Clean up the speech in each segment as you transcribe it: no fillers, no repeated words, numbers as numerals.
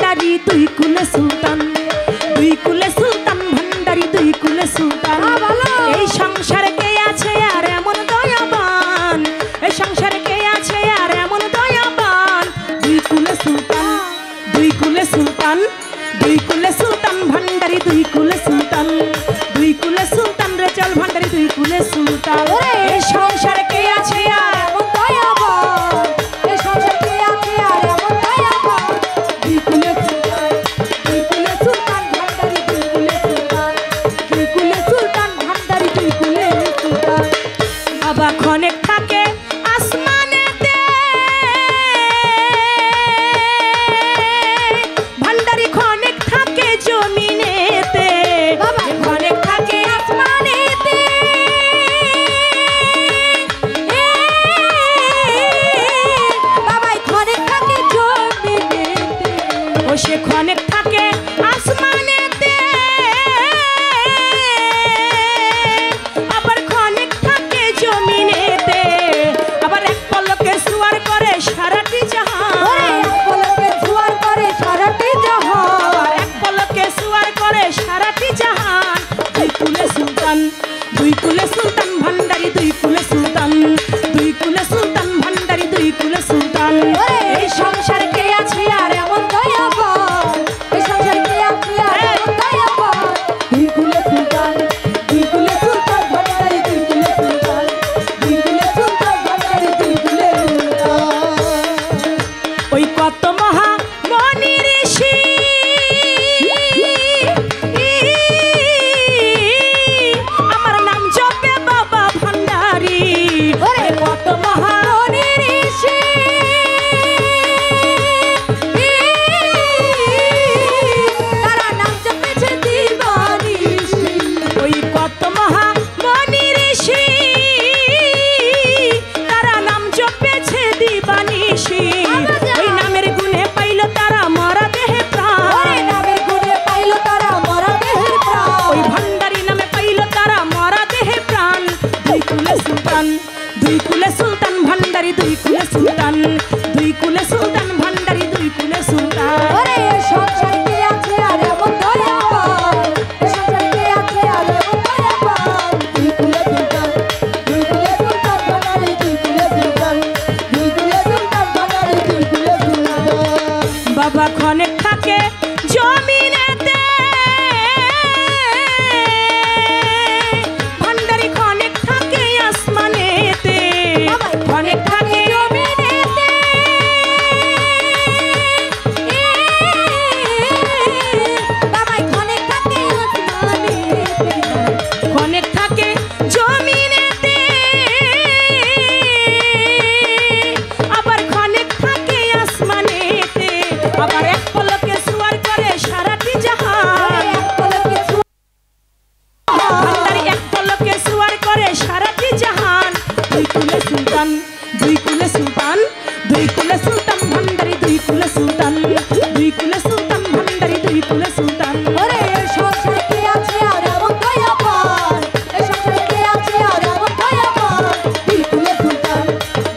ভান্ডারি দুই কুলে সুলতান, দুই কুলে সুলতান ভান্ডারি দুই কুলে সুলতান। এই সংসারে কে আছে আর এমন দয়াবান, এই সংসারে কে আছে আর এমন দয়াবান। দুই কুলে সুলতান, দুই কুলে সুলতান, দুই কুলে সুলতান ভান্ডারি দুই কুলে সুলতান, দুই কুলে সুলতান রে চল ভান্ডারি দুই কুলে সুলতান। এই সংসারে কে আছে আর এমন দয়াবান, এই সংসারে কে আছে আর এমন দয়াবান। দুই কুলে সুলতান, দুই কুলে সুলতান ভান্ডারি দুই কুলে সুলতান, দুই কুলে সুলতান ভান্ডারি দুই কুলে সুলতান। বাবা ক্ষণেক থাকে আসমানেতে, ভান্ডারি ক্ষণেক থাকে জমিনেতে, বাবা ক্ষণেক থাকে আসমানেতে, বাবা ক্ষণেক থাকে জমিনেতে, ও সে ক্ষণেক থাকে আসমানেতে, আবার ক্ষণেক থাকে জমিনেতে, আবার এক পলকে সুয়ার করে সারাটি জাহান, এক পলকে সুয়ার করে সারাটি জাহান, আবার এক পলকে সুয়ার করে সারাটি জাহান। দুই কুলে সুলতান, দুই কুলে সুলতান ভান্ডারি দুই কুলে সুলতান, দুই কুলে সুলতান ভান্ডারি দুই কুলে সুলতান। এই সংসারে কে আছে আর এমন দয়াবান, এই সংসারে কে আছে আর এমন দয়াবান। দুই কুলে সুলতান, দুই কুলে সুলতান ভান্ডারি দুই কুলে সুলতান, দুই কুলে সুলতান ভান্ডারি দুই কুলে সুলতান। ওই কত মহা মনি ঋষি আমার নাম জপে বাবা ভান্ডারি, কত মহা মনি ঋষি তারা নাম জপেছে দিবানিশি। ওই কত মহা মনি ঋষি তারা নাম জপেছে দিবানিশি। ওই নামের গুণে পাইল তারা মরা দেহে প্রাণ, নামের গুণে পাইল তারা মরা দেহে প্রাণ, ওই ভান্ডারি নামে পাইল তারা মরা দেহে প্রাণ। দুই কুলে সুলতান, দুই কুলে সুলতান ভান্ডারি দুই কুলে সুলতান, দুই কুলে সুলতান ভান্ডারি দুই কুলে সুলতান। ওরে সংসারে কে আছে আর এমন দয়াবান, সংসারে কে আছে আর এমন দয়াবান। দুই কুলে সুলতান, দুই কুলে সুলতান ভান্ডারি দুই কুলে সুলতান, দুই কুলে সুলতান ভান্ডারি দুই কুলে সুলতান। বাবা ক্ষণেক থাকে জমিনেতে, ভান্ডারি ক্ষণেক থাকে আসমানেতে, ক্ষণেক থাকে জমিনেতে, বাবা ক্ষণেক থাকে আসমানেতে, ক্ষণেক থাকে জমিনেতে, আবার ক্ষণেক থাকে আসমানেতে, আবার এক পলকে সুয়ার করে সারাটি জাহান, এক পলকে ভান্ডারি এক পলকে সুয়ার করে সারাটি জাহান। দুই কুলে সুলতান, দুই কুলে সুলতান, দুই কুলে সুলতান ভান্ডারি দুই কুলে সুলতান, দুই কুলে সুলতান ভান্ডারি দুই কুলে সুলতান। ওরে সংসারে কে আছে আর এমন দয়াবান, এই সংসারে কে আছে আর এমন দয়াবান। দুই কুলে সুলতান,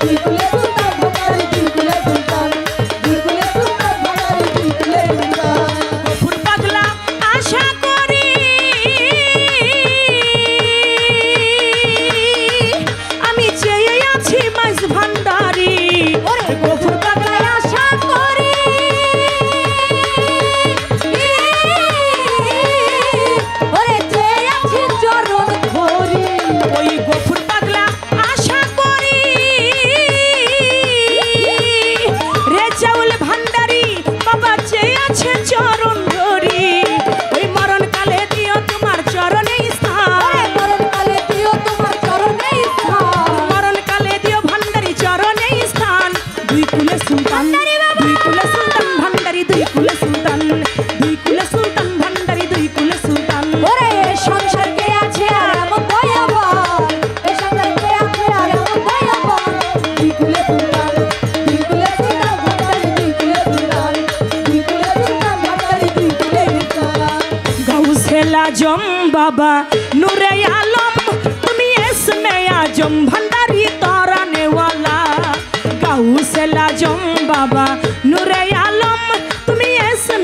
দুই কুলে সুলতান ভান্ডারি দুই কুলে সুলতান, দুই কুলে সুলতান ভান্ডারি দুই কুলে সুলতান। গফুর পাগলা আশা করি আমি চেয়ে আছি মাঝ ভান্ডারি, গফুর পাগলা আশা করি ওরে চেয়ে আছি চরণ ধরি। ওই গফুর পাগলা আশা করি রে চাউল ভান্ডারি বাবা চেয়ে আছে চরণ ধরি। ওই মরণ কালে দিও তোমার চরণে স্থান, মরণ কালে দিও তোমার চরণে স্থান, মরণ কালে দিও ভান্ডারি চরণে স্থান। দুই কুলে সুলতান, দুই কুলে সুলতান ভান্ডারি দুই কুলে সুলতান, দুই কুলে সুলতান ভান্ডারি দুই কুলে সুলতান। ওরে সংসার কে আছে আর এমন দয়াবান, এই সংসার কে আছে আর এমন দয়াবান। দুই কুলে সুলতান, দুই কুলে সুলতান ভান্ডারি দুই কুলে সুলতান, দুই কুলে সুলতান ভান্ডারি দুই কুলে সুলতান। গাউসেল আজম বাবা নূরে আলম তুমি এসমে আজম ভান্ডারি তারানে ওয়ালা। গাউসেল আজম বাবা নূরে আলম তুমি এসমে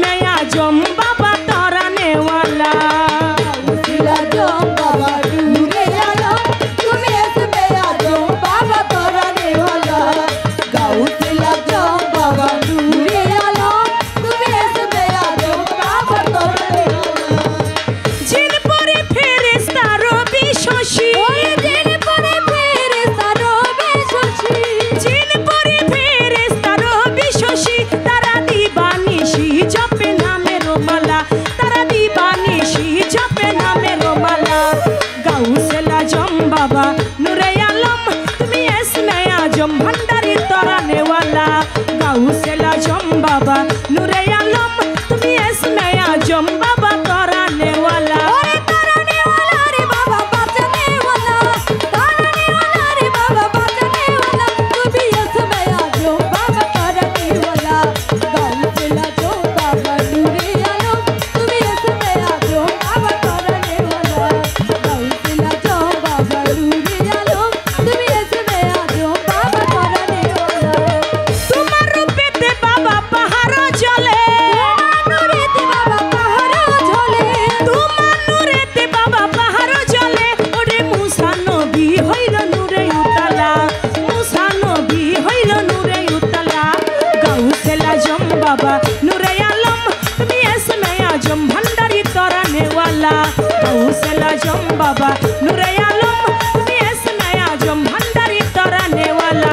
आजम भंडारी तराने वाला गौसल आजम बाबा नूरे आलम तुम्ही ऐसना आजम भंडारी तराने वाला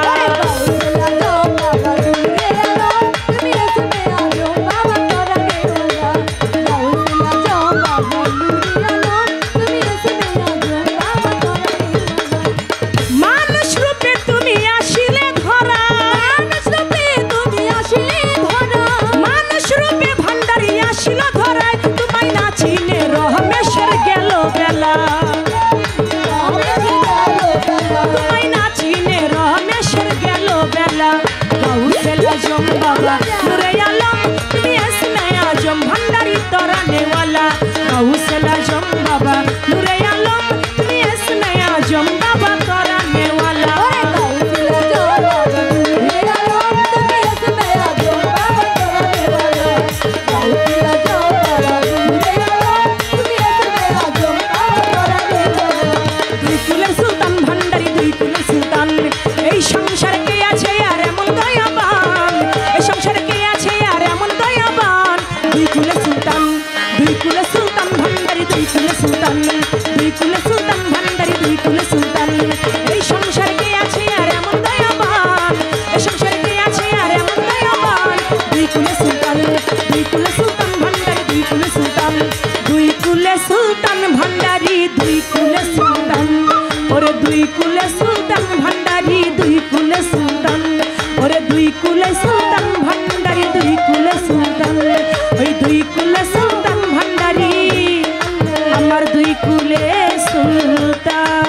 सुल्तान भंडारी दुई कुले सुल्तान ओरे दुई कुले सुल्तान भंडारी दुई कुले सुल्तान ओरे दुई कुले सुल्तान भंडारी दुई कुले सुल्तान ओई दुई कुले सुल्तान भंडारी আমার দুই কুলে সুলতান।